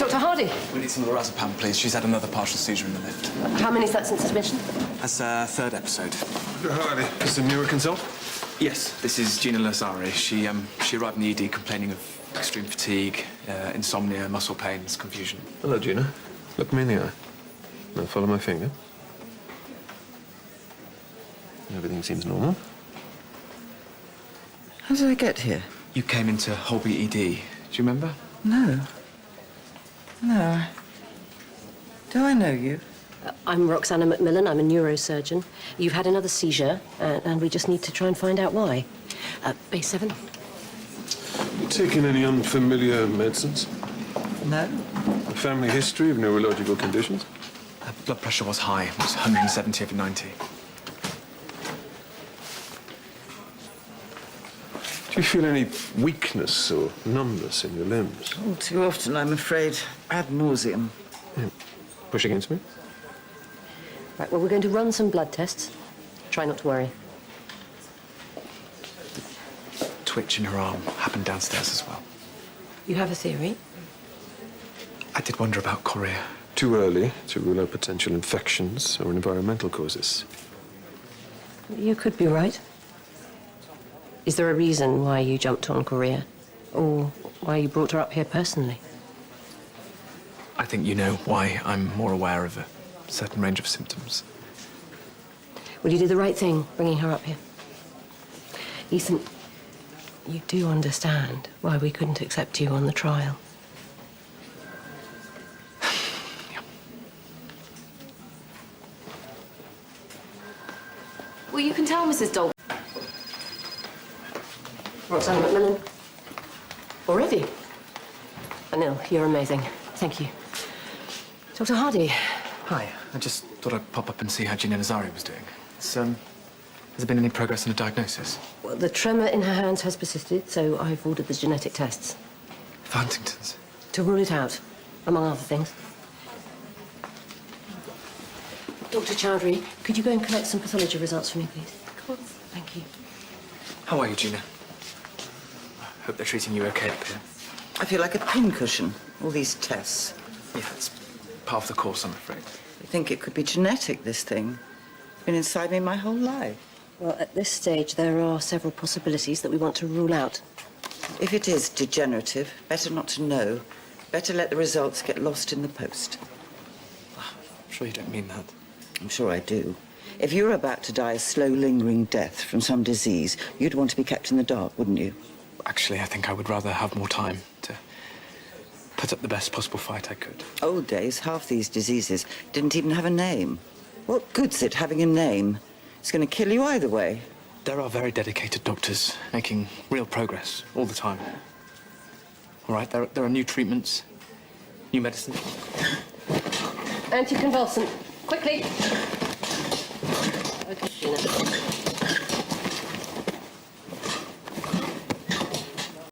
Dr. Hardy. We need some lorazepam, please. She's had another partial seizure in the lift. How many is that since admission? That's third episode. Dr. Hardy, this is a newer consult? Yes, this is Gina Lazari. She arrived in the ED complaining of extreme fatigue, insomnia, muscle pains, confusion. Hello, Gina. Look me in the eye. Now follow my finger. Everything seems normal. How did I get here? You came into Holby ED. Do you remember? No. No. Do I know you? I'm Roxana Macmillan. I'm a neurosurgeon. You've had another seizure, and we just need to try and find out why. Base 7? You taking any unfamiliar medicines? No. A family history of neurological conditions? Her blood pressure was high. It was 170/90. Do you feel any weakness or numbness in your limbs? All too often, I'm afraid, ad nauseum. Yeah. Push against me? Right, well, we're going to run some blood tests. Try not to worry. Twitch in her arm happened downstairs as well. You have a theory? I did wonder about chorea. Too early to rule out potential infections or environmental causes. You could be right. Is there a reason why you jumped on Korea? Or why you brought her up here personally? I think you know why I'm more aware of a certain range of symptoms. Well, you did the right thing, bringing her up here. Ethan, you do understand why we couldn't accept you on the trial. Yeah. Well, you can tell Mrs. Dalton. Roxanne Macmillan. Already? Anil, you're amazing. Thank you. Dr. Hardy. Hi. I just thought I'd pop up and see how Gina Nazari was doing. Has there been any progress in the diagnosis? Well, the tremor in her hands has persisted, so I've ordered the genetic tests. For Huntington's? To rule it out, among other things. Dr. Chowdhury, could you go and collect some pathology results for me, please? Of course. Thank you. How are you, Gina? I hope they're treating you okay up here. I feel like a pincushion, all these tests. Yeah, it's part of the course, I'm afraid. I think it could be genetic, this thing. It's been inside me my whole life. Well, at this stage, there are several possibilities that we want to rule out. If it is degenerative, better not to know. Better let the results get lost in the post. I'm sure you don't mean that. I'm sure I do. If you were about to die a slow, lingering death from some disease, you'd want to be kept in the dark, wouldn't you? Actually, I think I would rather have more time to put up the best possible fight I could. Old days, half these diseases didn't even have a name. What good's it having a name? It's going to kill you either way. There are very dedicated doctors making real progress all the time. All right, there are new treatments, new medicine. Anticonvulsant. Quickly. Okay, Gina.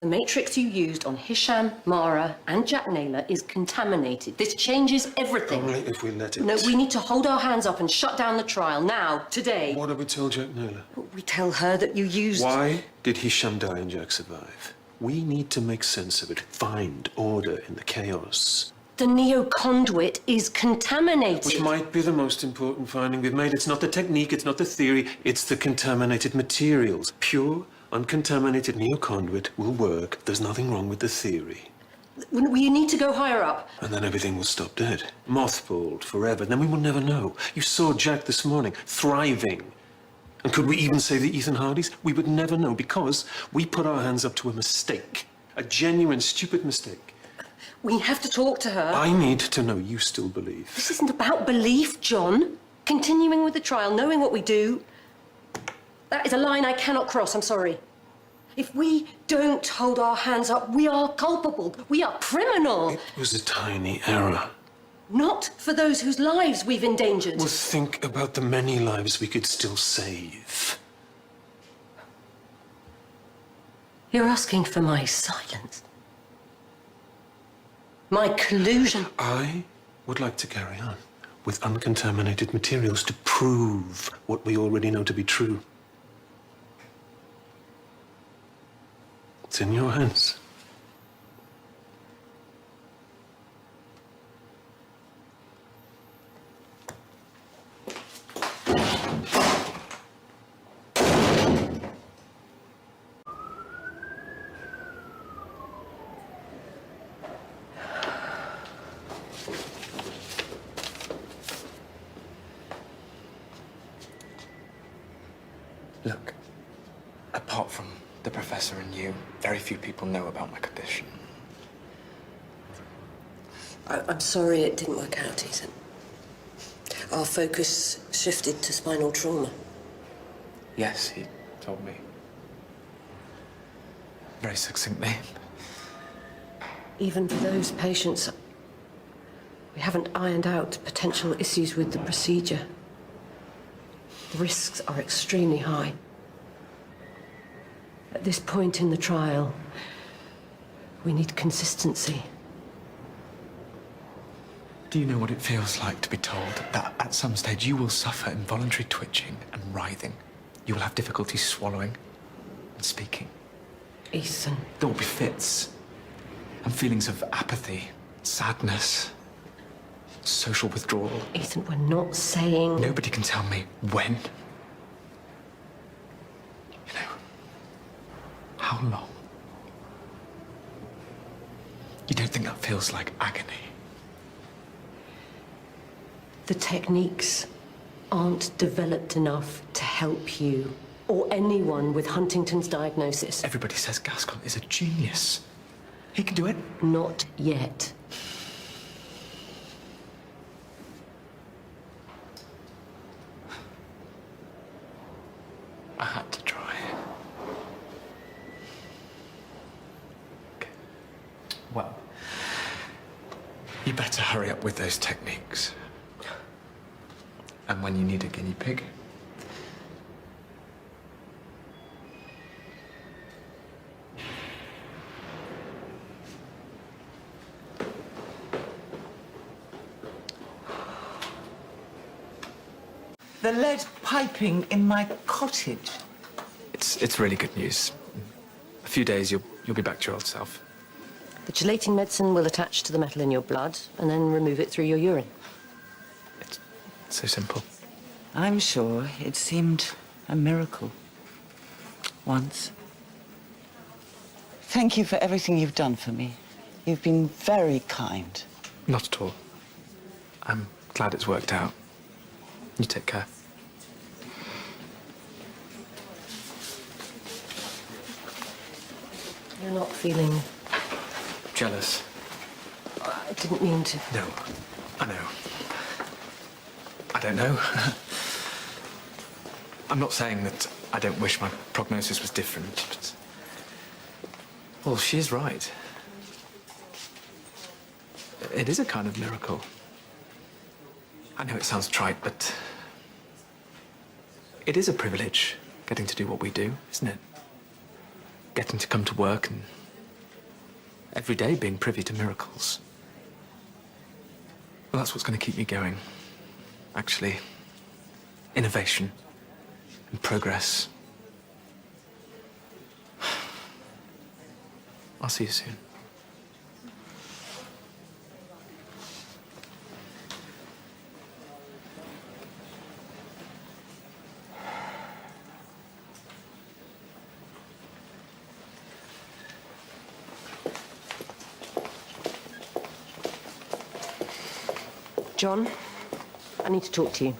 The matrix you used on Hisham, Mara, and Jack Naylor is contaminated. This changes everything. Only if we let it. No, we need to hold our hands up and shut down the trial now, today. What have we told Jack Naylor? We tell her that you used... Why did Hisham die and Jack survive? We need to make sense of it. Find order in the chaos. The neo-conduit is contaminated. Which might be the most important finding we've made. It's not the technique, it's not the theory, it's the contaminated materials. Pure, uncontaminated neo-conduit will work. There's nothing wrong with the theory. We need to go higher up. And then everything will stop dead. Mothballed forever. Then we will never know. You saw Jack this morning, thriving. And could we even say the Ethan Hardys? We would never know because we put our hands up to a mistake. A genuine, stupid mistake. We have to talk to her. I need to know you still believe. This isn't about belief, John. Continuing with the trial, knowing what we do, that is a line I cannot cross, I'm sorry. If we don't hold our hands up, we are culpable. We are criminal. It was a tiny error. Not for those whose lives we've endangered. Well, think about the many lives we could still save. You're asking for my silence. My collusion. I would like to carry on with uncontaminated materials to prove what we already know to be true. It's in your hands. Apart from the professor and you, very few people know about my condition. I'm sorry it didn't work out, Ethan. Our focus shifted to spinal trauma. Yes, he told me. Very succinctly. Even for those patients, we haven't ironed out potential issues with the procedure. The risks are extremely high. At this point in the trial, we need consistency. Do you know what it feels like to be told that at some stage you will suffer involuntary twitching and writhing? You will have difficulty swallowing and speaking. Ethan. There will be fits and feelings of apathy, sadness, social withdrawal. Ethan, we're not saying... Nobody can tell me when. You know, how long? You don't think that feels like agony? The techniques aren't developed enough to help you or anyone with Huntington's diagnosis. Everybody says Gaskell is a genius. He can do it. Not yet. I had to try. Okay. Well, you better hurry up with those techniques. And when you need a guinea pig, The lead piping in my cottage. it's really good news. A few days, you'll be back to your old self. The chelating medicine will attach to the metal in your blood and then remove it through your urine. It's so simple. I'm sure it seemed a miracle. Once. Thank you for everything you've done for me. You've been very kind. Not at all. I'm glad it's worked out. You take care. You're not feeling... Jealous? I didn't mean to... No, I know. I don't know. I'm not saying that I don't wish my prognosis was different, but... Well, she is right. It is a kind of miracle. I know it sounds trite, but... It is a privilege, getting to do what we do, isn't it? Getting to come to work and... every day being privy to miracles. Well, that's what's going to keep me going. Actually, innovation and progress. I'll see you soon. John, I need to talk to you.